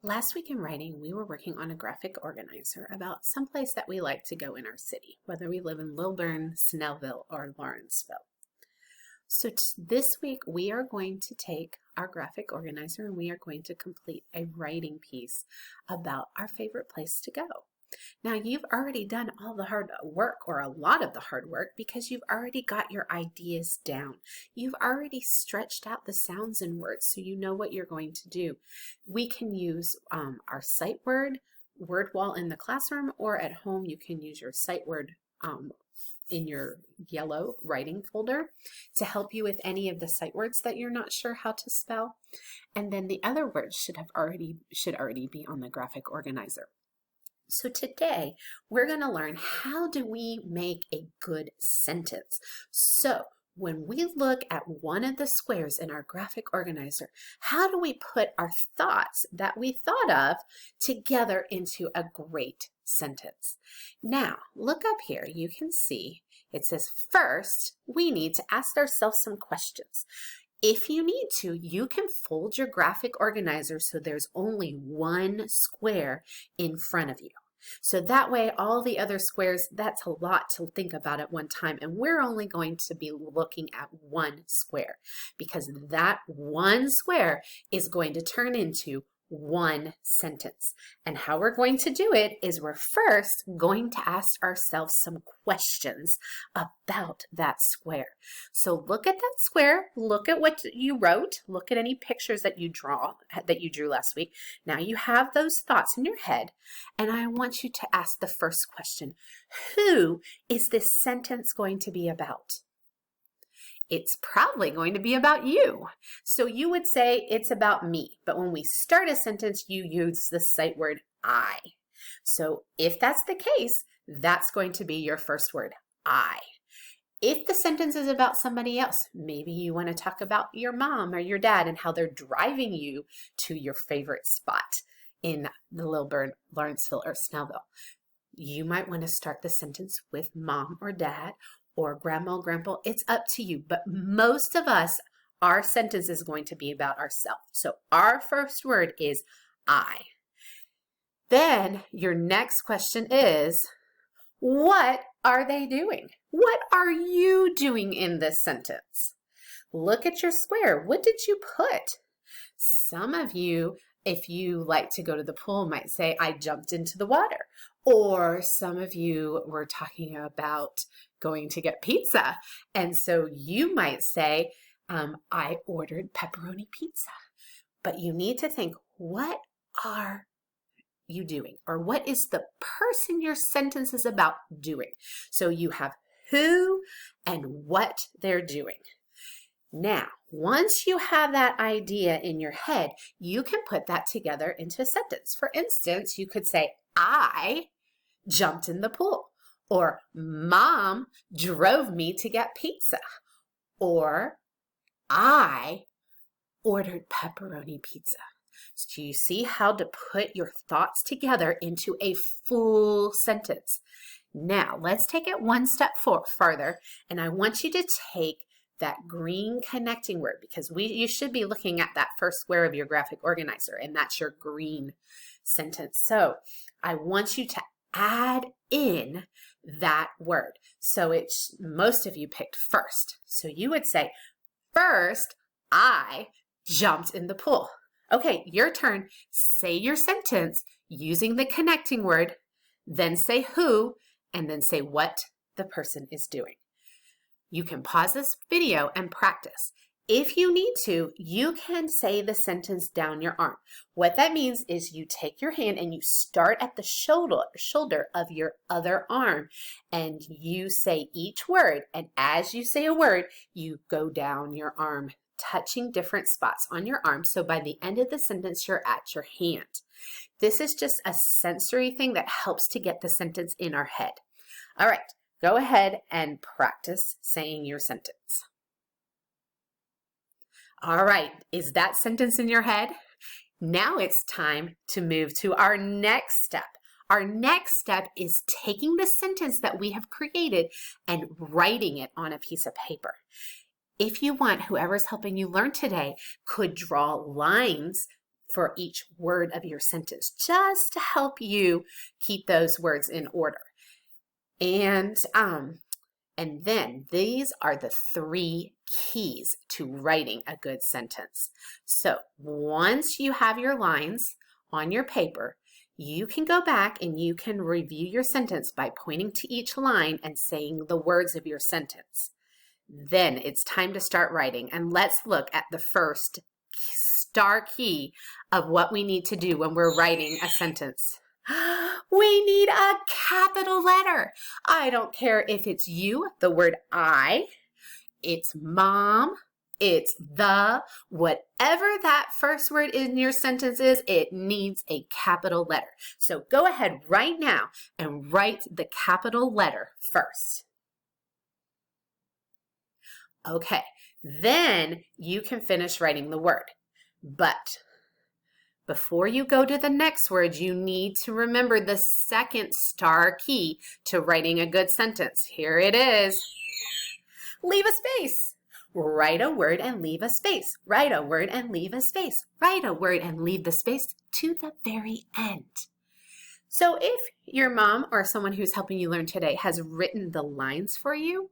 Last week in writing, we were working on a graphic organizer about someplace that we like to go in our city, whether we live in Lilburn, Snellville, or Lawrenceville. So this week we are going to take our graphic organizer and we are going to complete a writing piece about our favorite place to go. Now you've already done all the hard work, or a lot of the hard work, because you've already got your ideas down. You've already stretched out the sounds and words so you know what you're going to do. We can use our sight word wall in the classroom, or at home you can use your sight word in your yellow writing folder to help you with any of the sight words that you're not sure how to spell. And then the other words should already be on the graphic organizer. So today we're going to learn, how do we make a good sentence? So when we look at one of the squares in our graphic organizer, how do we put our thoughts that we thought of together into a great sentence? Now look up here, you can see it says first we need to ask ourselves some questions. If you need to, you can fold your graphic organizer so there's only one square in front of you. So that way all the other squares, that's a lot to think about at one time, and we're only going to be looking at one square because that one square is going to turn into one sentence. And how we're going to do it is we're first going to ask ourselves some questions about that square. So look at that square, look at what you wrote, look at any pictures that you drew last week. Now you have those thoughts in your head, and I want you to ask the first question. Who is this sentence going to be about? It's probably going to be about you. So you would say it's about me, but when we start a sentence, you use the sight word I. So if that's the case, that's going to be your first word, I. If the sentence is about somebody else, maybe you want to talk about your mom or your dad and how they're driving you to your favorite spot in the Lilburn, Lawrenceville, or Snellville. You might want to start the sentence with mom or dad, or grandma, grandpa. It's up to you. But most of us, our sentence is going to be about ourselves. So our first word is I. Then your next question is, what are they doing? What are you doing in this sentence? Look at your square. What did you put? Some of you, if you like to go to the pool, might say, I jumped into the water. Or some of you were talking about going to get pizza. And so you might say, I ordered pepperoni pizza. But you need to think, what are you doing? Or what is the person your sentence is about doing? So you have who and what they're doing. Now, once you have that idea in your head, you can put that together into a sentence. For instance, you could say, I jumped in the pool, or mom drove me to get pizza, or I ordered pepperoni pizza. So you see how to put your thoughts together into a full sentence. Now, let's take it one step farther, and I want you to take that green connecting word, because you should be looking at that first square of your graphic organizer, and that's your green sentence. So I want you to add in that word. So most of you picked first. So you would say, first, I jumped in the pool. Okay, your turn. Say your sentence using the connecting word, then say who, and then say what the person is doing. You can pause this video and practice. If you need to, you can say the sentence down your arm. What that means is you take your hand and you start at the shoulder of your other arm, and you say each word. And as you say a word, you go down your arm, touching different spots on your arm. So by the end of the sentence, you're at your hand. This is just a sensory thing that helps to get the sentence in our head. All right. Go ahead and practice saying your sentence. All right, is that sentence in your head? Now it's time to move to our next step. Our next step is taking the sentence that we have created and writing it on a piece of paper. If you want, whoever's helping you learn today could draw lines for each word of your sentence, just to help you keep those words in order. And then these are the 3 keys to writing a good sentence. So once you have your lines on your paper, you can go back and you can review your sentence by pointing to each line and saying the words of your sentence. Then it's time to start writing, and let's look at the first star key of what we need to do when we're writing a sentence. We need a capital letter. I don't care if it's you, the word I, it's mom, it's the, whatever that first word in your sentence is, it needs a capital letter. So go ahead right now and write the capital letter first. Okay, then you can finish writing the word. But before you go to the next word, you need to remember the second star key to writing a good sentence. Here it is. Leave a space. Write a word and leave a space. Write a word and leave a space. Write a word and leave the space to the very end. So if your mom or someone who's helping you learn today has written the lines for you,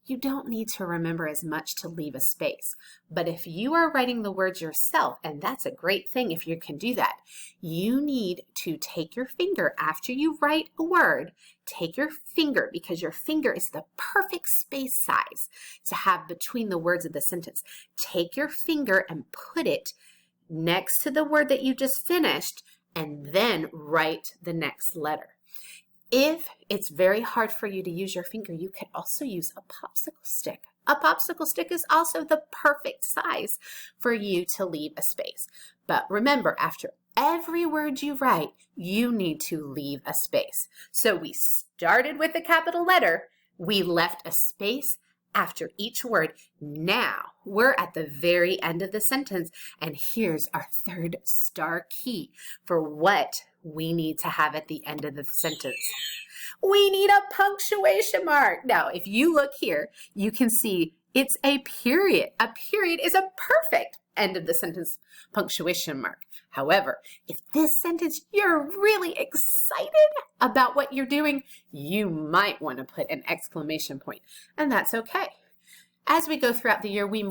you don't need to remember as much to leave a space. But if you are writing the words yourself, and that's a great thing if you can do that, you need to take your finger after you write a word, take your finger, because your finger is the perfect space size to have between the words of the sentence. Take your finger and put it next to the word that you just finished, and then write the next letter. If it's very hard for you to use your finger, you could also use a popsicle stick. A popsicle stick is also the perfect size for you to leave a space. But remember, after every word you write, you need to leave a space. So we started with a capital letter. We left a space after each word. Now we're at the very end of the sentence, and here's our third star key for what we need to have at the end of the sentence. We need a punctuation mark. Now, if you look here, you can see it's a period. A period is a perfect end of the sentence punctuation mark. However, if this sentence you're really excited about what you're doing, you might want to put an exclamation point, and that's okay. As we go throughout the year, we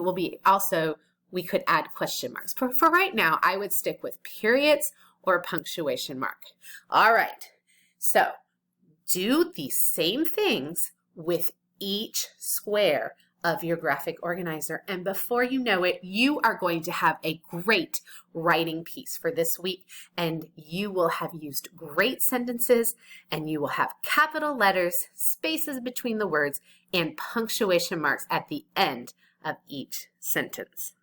could add question marks. For right now, I would stick with periods or punctuation mark. All right, so do the same things with each square of your graphic organizer, and before you know it, you are going to have a great writing piece for this week, and you will have used great sentences, and you will have capital letters, spaces between the words, and punctuation marks at the end of each sentence.